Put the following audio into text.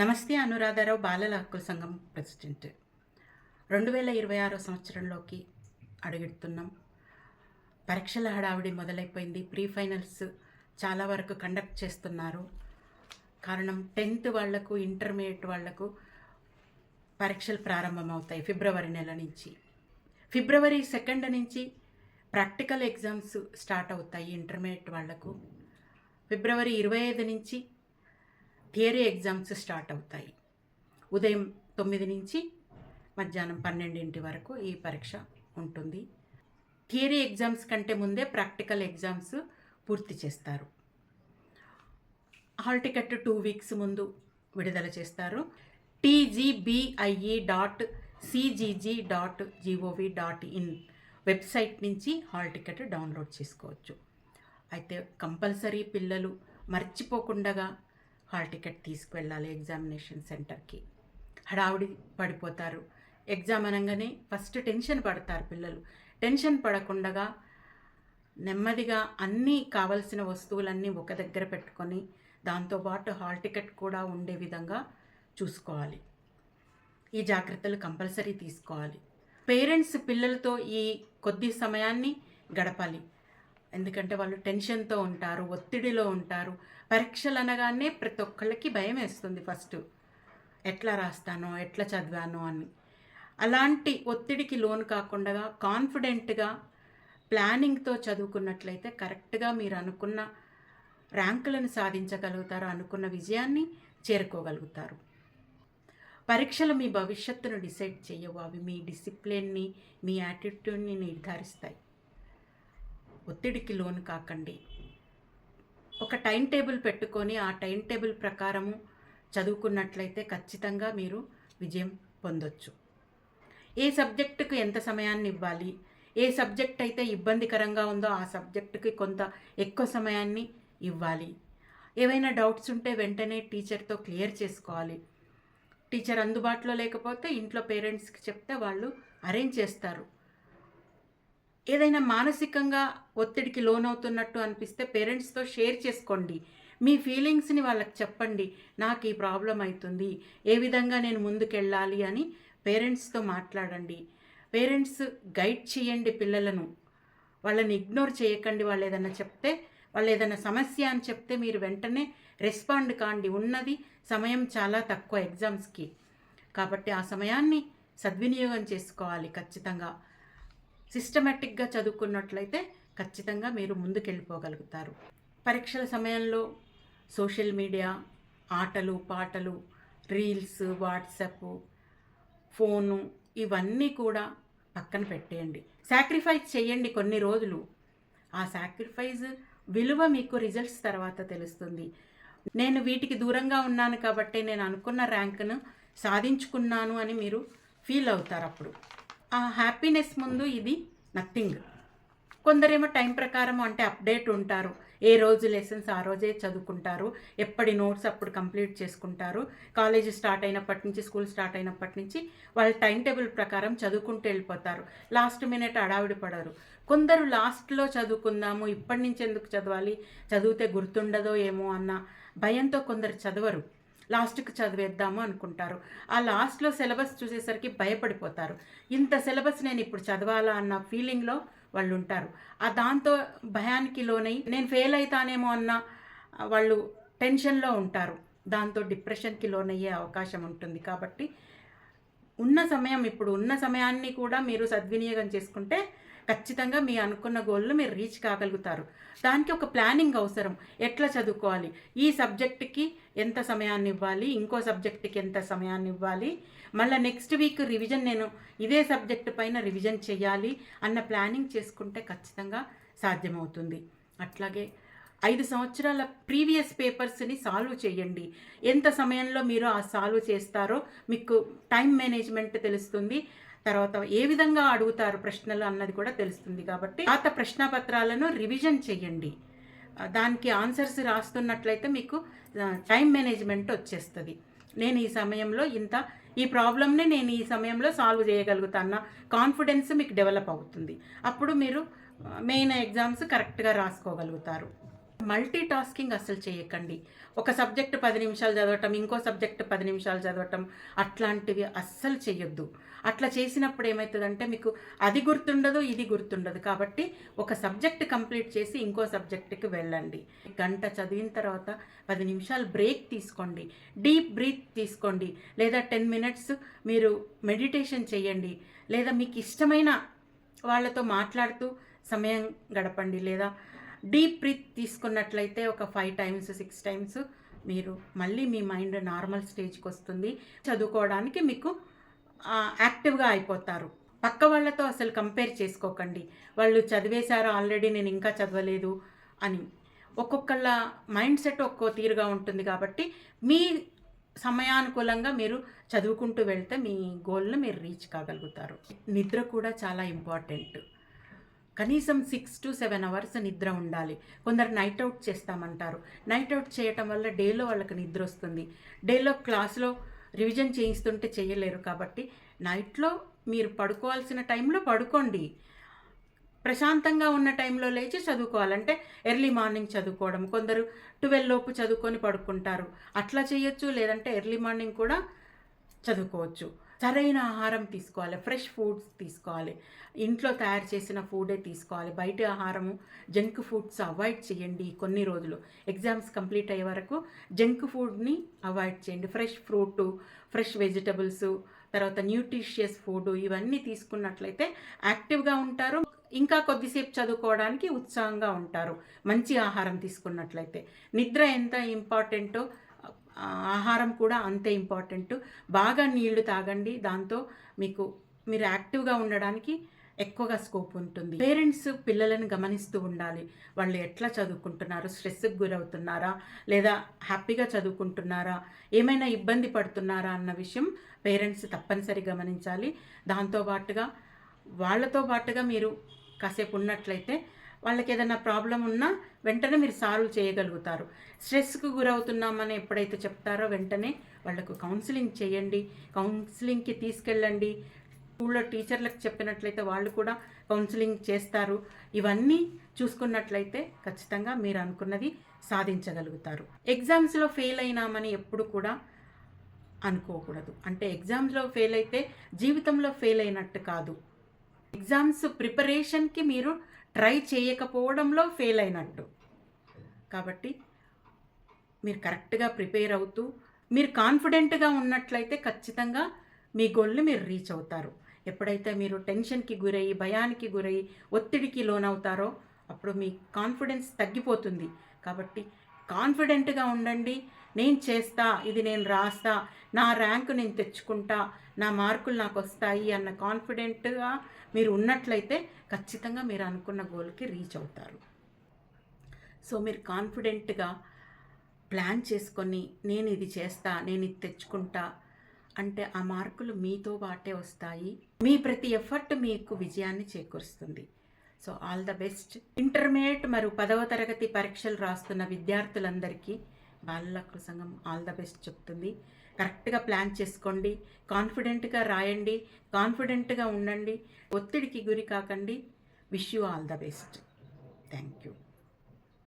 నమస్తే. అనురాధారావు, బాలల హక్కుల సంఘం ప్రెసిడెంట్. 2026 సంవత్సరంలోకి అడుగెడుతున్నాం. పరీక్షల హడావిడి మొదలైపోయింది. ప్రీ ఫైనల్స్ చాలా వరకు కండక్ట్ చేస్తున్నారు. కారణం 10th వాళ్లకు, ఇంటర్మీడియట్ వాళ్లకు పరీక్షలు ప్రారంభమవుతాయి ఫిబ్రవరి నెల నుంచి. ఫిబ్రవరి 2 నుంచి ప్రాక్టికల్ ఎగ్జామ్స్ స్టార్ట్ అవుతాయి ఇంటర్మీడియట్ వాళ్లకు. ఫిబ్రవరి 25 నుంచి థియరీ ఎగ్జామ్స్ స్టార్ట్ అవుతాయి. ఉదయం 9 నుంచి మధ్యాహ్నం 12 వరకు ఈ పరీక్ష ఉంటుంది. థియరీ ఎగ్జామ్స్ కంటే ముందే ప్రాక్టికల్ ఎగ్జామ్స్ పూర్తి చేస్తారు. హాల్ టికెట్ 2 వీక్స్ ముందు విడుదల చేస్తారు. tgbi.cgg.gov.in వెబ్సైట్ నుంచి హాల్ టికెట్ డౌన్లోడ్ చేసుకోవచ్చు. అయితే కంపల్సరీ పిల్లలు మర్చిపోకుండా హాల్ టికెట్ తీసుకువెళ్ళాలి ఎగ్జామినేషన్ సెంటర్కి. హడావుడి పడిపోతారు. ఎగ్జామ్ అనగానే ఫస్ట్ టెన్షన్ పడతారు పిల్లలు. టెన్షన్ పడకుండా నెమ్మదిగా అన్నీ కావలసిన వస్తువులన్నీ ఒక దగ్గర పెట్టుకొని దాంతోపాటు హాల్ టికెట్ కూడా ఉండే విధంగా చూసుకోవాలి. ఈ జాగ్రత్తలు కంపల్సరీ తీసుకోవాలి. పేరెంట్స్ పిల్లలతో ఈ కొద్ది సమయాన్ని గడపాలి. ఎందుకంటే వాళ్ళు టెన్షన్తో ఉంటారు, ఒత్తిడిలో ఉంటారు. పరీక్షలు అనగానే ప్రతి ఒక్కళ్ళకి భయం వేస్తుంది. ఫస్ట్ ఎట్లా రాస్తానో, ఎట్లా చదివానో అని. అలాంటి ఒత్తిడికి లోను కాకుండా కాన్ఫిడెంట్గా ప్లానింగ్తో చదువుకున్నట్లయితే కరెక్ట్గా మీరు అనుకున్న ర్యాంకులను సాధించగలుగుతారు, అనుకున్న విజయాన్ని చేరుకోగలుగుతారు. పరీక్షలు మీ భవిష్యత్తును డిసైడ్ చేయవు. అవి మీ డిసిప్లిన్ని, మీ యాటిట్యూడ్ని నిర్ధారిస్తాయి. ఒత్తిడికి లోను కాకండి. ఒక టైం టేబుల్ పెట్టుకొని ఆ టైం టేబుల్ ప్రకారము చదువుకున్నట్లయితే ఖచ్చితంగా మీరు విజయం పొందొచ్చు. ఏ సబ్జెక్టుకు ఎంత సమయాన్ని ఇవ్వాలి, ఏ సబ్జెక్ట్ అయితే ఇబ్బందికరంగా ఉందో ఆ సబ్జెక్టుకి కొంత ఎక్కువ సమయాన్ని ఇవ్వాలి. ఏవైనా డౌట్స్ ఉంటే వెంటనే టీచర్తో క్లియర్ చేసుకోవాలి. టీచర్ అందుబాటులో లేకపోతే ఇంట్లో పేరెంట్స్కి చెప్తే వాళ్ళు అరేంజ్ చేస్తారు. ఏదైనా మానసికంగా ఒత్తిడికి లోనవుతున్నట్టు అనిపిస్తే పేరెంట్స్తో షేర్ చేసుకోండి. మీ ఫీలింగ్స్ని వాళ్ళకి చెప్పండి. నాకు ఈ ప్రాబ్లం అవుతుంది, ఏ విధంగా నేను ముందుకెళ్ళాలి అని పేరెంట్స్తో మాట్లాడండి. పేరెంట్స్ గైడ్ చేయండి పిల్లలను. వాళ్ళని ఇగ్నోర్ చేయకండి. వాళ్ళు ఏదైనా చెప్తే, వాళ్ళు ఏదైనా సమస్య అని చెప్తే మీరు వెంటనే రెస్పాండ్ కాండి. ఉన్నది సమయం చాలా తక్కువ ఎగ్జామ్స్కి. కాబట్టి ఆ సమయాన్ని సద్వినియోగం చేసుకోవాలి. ఖచ్చితంగా సిస్టమేటిక్గా చదువుకున్నట్లయితే ఖచ్చితంగా మీరు ముందుకెళ్ళిపోగలుగుతారు. పరీక్షల సమయంలో సోషల్ మీడియా, ఆటలు పాటలు, రీల్స్, వాట్సాప్, ఫోను ఇవన్నీ కూడా పక్కన పెట్టేయండి. సాక్రిఫైస్ చేయండి కొన్ని రోజులు. ఆ సాక్రిఫైస్ విలువ మీకు రిజల్ట్స్ తర్వాత తెలుస్తుంది. నేను వీటికి దూరంగా ఉన్నాను కాబట్టి నేను అనుకున్న ర్యాంకును సాధించుకున్నాను అని మీరు ఫీల్ అవుతారు. అప్పుడు ఆ హ్యాపీనెస్ ముందు ఇది నథింగ్. కొందరేమో టైం ప్రకారం అంటే అప్డేట్ ఉంటారు. ఏ రోజు లెసన్స్ ఆ రోజే చదువుకుంటారు, ఎప్పటి నోట్స్ అప్పుడు కంప్లీట్ చేసుకుంటారు. కాలేజ్ స్టార్ట్ అయినప్పటి నుంచి, స్కూల్ స్టార్ట్ అయినప్పటి నుంచి వాళ్ళ టైం టేబుల్ ప్రకారం చదువుకుంటూ వెళ్ళిపోతారు. లాస్ట్ మినిట్ అడావిడి పడరు. కొందరు లాస్ట్లో చదువుకుందాము, ఇప్పటి నుంచి ఎందుకు చదవాలి, చదివితే గుర్తుండదో ఏమో అన్న భయంతో కొందరు చదవరు. లాస్ట్కి చదివేద్దాము అనుకుంటారు. ఆ లాస్ట్లో సిలబస్ చూసేసరికి భయపడిపోతారు. ఇంత సిలబస్ నేను ఇప్పుడు చదవాలా అన్న ఫీలింగ్లో వాళ్ళు ఉంటారు. ఆ దాంతో భయానికి లోనై నేను ఫెయిల్ అవుతానేమో అన్న వాళ్ళు టెన్షన్లో ఉంటారు. దాంతో డిప్రెషన్కి లోనయ్యే అవకాశం ఉంటుంది. కాబట్టి ఇప్పుడు ఉన్న సమయాన్ని కూడా మీరు సద్వినియోగం చేసుకుంటే ఖచ్చితంగా మీ అనుకున్న గోల్ను మీరు రీచ్ కాగలుగుతారు. దానికి ఒక ప్లానింగ్ అవసరం. ఎట్లా చదువుకోవాలి, ఈ సబ్జెక్టుకి ఎంత సమయాన్ని ఇవ్వాలి, ఇంకో సబ్జెక్టుకి ఎంత సమయాన్ని ఇవ్వాలి, మళ్ళీ నెక్స్ట్ వీక్ రివిజన్ నేను ఇదే సబ్జెక్టు పైన రివిజన్ చేయాలి అన్న ప్లానింగ్ చేసుకుంటే ఖచ్చితంగా సాధ్యమవుతుంది. అట్లాగే 5 సంవత్సరాల ప్రీవియస్ పేపర్స్ని సాల్వ్ చేయండి. ఎంత సమయంలో మీరు ఆ సాల్వ్ చేస్తారో మీకు టైం మేనేజ్మెంట్ తెలుస్తుంది. తర్వాత ఏ విధంగా అడుగుతారు ప్రశ్నలు అన్నది కూడా తెలుస్తుంది. కాబట్టి పాత ప్రశ్నపత్రాలను రివిజన్ చేయండి. దానికి ఆన్సర్స్ రాస్తున్నట్లయితే మీకు టైం మేనేజ్మెంట్ వచ్చేస్తుంది. నేను ఈ సమయంలో ఈ ప్రాబ్లమ్ని నేను ఈ సమయంలో సాల్వ్ చేయగలుగుతాన్న కాన్ఫిడెన్స్ మీకు డెవలప్ అవుతుంది. అప్పుడు మీరు మెయిన్ ఎగ్జామ్స్ కరెక్ట్గా రాసుకోగలుగుతారు. మల్టీ టాస్కింగ్ అస్సలు చేయకండి. ఒక సబ్జెక్ట్ 10 నిమిషాలు చదవటం, ఇంకో సబ్జెక్ట్ 10 నిమిషాలు చదవటం అట్లాంటివి అస్సలు చేయొద్దు. అట్లా చేసినప్పుడు ఏమవుతుందంటే మీకు అది గుర్తుండదు, ఇది గుర్తుండదు. కాబట్టి ఒక సబ్జెక్ట్ కంప్లీట్ చేసి ఇంకో సబ్జెక్టుకి వెళ్ళండి. గంట చదివిన తర్వాత 10 నిమిషాలు బ్రేక్ తీసుకోండి, డీప్ బ్రీత్ తీసుకోండి, లేదా 10 మినిట్స్ మీరు మెడిటేషన్ చేయండి, లేదా మీకు ఇష్టమైన వాళ్ళతో మాట్లాడుతూ సమయం గడపండి, లేదా డీప్ బ్రీత్ తీసుకున్నట్లయితే ఒక 5 టైమ్స్ 6 టైమ్స్ మీరు మళ్ళీ మీ మైండ్ నార్మల్ స్టేజ్కి వస్తుంది. చదువుకోవడానికి మీకు యాక్టివ్గా అయిపోతారు. పక్క వాళ్ళతో అసలు కంపేర్ చేసుకోకండి. వాళ్ళు చదివేశారు ఆల్రెడీ, నేను ఇంకా చదవలేదు అని. ఒక్కొక్కళ్ళ మైండ్ సెట్ ఒక్కో తీరుగా ఉంటుంది. కాబట్టి మీ సమయానుకూలంగా మీరు చదువుకుంటూ వెళ్తే మీ గోల్ని మీరు రీచ్ కాగలుగుతారు. నిద్ర కూడా చాలా ఇంపార్టెంట్. కనీసం 6 to 7 అవర్స్ నిద్ర ఉండాలి. కొందరు నైట్ అవుట్ చేస్తామంటారు. నైట్ అవుట్ చేయటం వల్ల డేలో వాళ్ళకి నిద్ర వస్తుంది. డేలో క్లాస్లో రివిజన్ చేయిస్తుంటే చేయలేరు. కాబట్టి నైట్లో మీరు పడుకోవాల్సిన టైంలో పడుకోండి. ప్రశాంతంగా ఉన్న టైంలో లేచి చదువుకోవాలంటే ఎర్లీ మార్నింగ్ చదువుకోవడం. కొందరు 12 లోపు చదువుకొని పడుకుంటారు. అట్లా చేయొచ్చు. లేదంటే ఎర్లీ మార్నింగ్ కూడా చదువుకోవచ్చు. సరైన ఆహారం తీసుకోవాలి, ఫ్రెష్ ఫుడ్స్ తీసుకోవాలి, ఇంట్లో తయారు చేసిన ఫుడే తీసుకోవాలి. బయట ఆహారము, జంక్ ఫుడ్స్ అవాయిడ్ చేయండి కొన్ని రోజులు. ఎగ్జామ్స్ కంప్లీట్ అయ్యే వరకు జంక్ ఫుడ్ని అవాయిడ్ చేయండి. ఫ్రెష్ ఫ్రూటు, ఫ్రెష్ వెజిటబుల్స్, తర్వాత న్యూట్రిషియస్ ఫుడ్ ఇవన్నీ తీసుకున్నట్లయితే యాక్టివ్గా ఉంటారు. ఇంకా కొద్దిసేపు చదువుకోవడానికి ఉత్సాహంగా ఉంటారు మంచి ఆహారం తీసుకున్నట్లయితే. నిద్ర ఎంత ఇంపార్టెంటో ఆహారం కూడా అంతే ఇంపార్టెంట్. బాగా నీళ్లు తాగండి. దాంతో మీరు యాక్టివ్గా ఉండడానికి ఎక్కువగా స్కోప్ ఉంటుంది. పేరెంట్స్ పిల్లలను గమనిస్తూ ఉండాలి. వాళ్ళు ఎట్లా చదువుకుంటున్నారు, స్ట్రెస్కి గురవుతున్నారా, లేదా హ్యాపీగా చదువుకుంటున్నారా, ఏమైనా ఇబ్బంది పడుతున్నారా అన్న విషయం పేరెంట్స్ తప్పనిసరి గమనించాలి. దాంతోపాటుగా వాళ్ళతో పాటుగా మీరు కాసేపు ఉన్నట్లయితే వాళ్ళకి ఏదైనా ప్రాబ్లం ఉన్నా వెంటనే మీరు సాల్వ్ చేయగలుగుతారు. స్ట్రెస్కు గురవుతున్నామని ఎప్పుడైతే చెప్తారో వెంటనే వాళ్ళకు కౌన్సిలింగ్ చేయండి, కౌన్సిలింగ్కి తీసుకెళ్ళండి. స్కూల్లో టీచర్లకు చెప్పినట్లయితే వాళ్ళు కూడా కౌన్సిలింగ్ చేస్తారు. ఇవన్నీ చూసుకున్నట్లయితే ఖచ్చితంగా మీరు అనుకున్నది సాధించగలుగుతారు. ఎగ్జామ్స్లో ఫెయిల్ అయినామని ఎప్పుడు కూడా అనుకోకూడదు. అంటే ఎగ్జామ్స్లో ఫెయిల్ అయితే జీవితంలో ఫెయిల్ అయినట్టు కాదు. ఎగ్జామ్స్ ప్రిపరేషన్కి మీరు ట్రై చేయకపోవడంలో ఫెయిల్ అయినట్టు. కాబట్టి మీరు కరెక్ట్గా ప్రిపేర్ అవుతూ మీరు కాన్ఫిడెంట్గా ఉన్నట్లయితే ఖచ్చితంగా మీ గోల్ని మీరు రీచ్ అవుతారు. ఎప్పుడైతే మీరు టెన్షన్కి గురయ్యి, భయానికి గురయ్యి, ఒత్తిడికి లోనవుతారో అప్పుడు మీ కాన్ఫిడెన్స్ తగ్గిపోతుంది. కాబట్టి కాన్ఫిడెంట్గా ఉండండి. నేను చేస్తా, ఇది నేను రాస్తా, నా ర్యాంకు నేను తెచ్చుకుంటా, నా మార్కులు నాకు వస్తాయి అన్న కాన్ఫిడెంట్గా మీరు ఉన్నట్లయితే ఖచ్చితంగా మీరు అనుకున్న గోల్కి రీచ్ అవుతారు. సో మీరు కాన్ఫిడెంట్గా ప్లాన్ చేసుకొని నేను ఇది చేస్తా, నేను ఇది తెచ్చుకుంటా అంటే ఆ మార్కులు మీతో పాటే వస్తాయి. మీ ప్రతి ఎఫర్ట్ మీకు విజయాన్ని చేకూరుస్తుంది. So all the best. Intermediate మరియు 10వ తరగతి పరీక్షలు రాస్తున్న విద్యార్థులందరికీ బాలల సంఘం ఆల్ ద బెస్ట్ చెప్తుంది. కరెక్ట్గా ప్లాన్ చేసుకోండి, కాన్ఫిడెంట్గా రాయండి, కాన్ఫిడెంట్గా ఉండండి, ఒత్తిడికి గురి కాకండి. Wish you all the best. Thank you.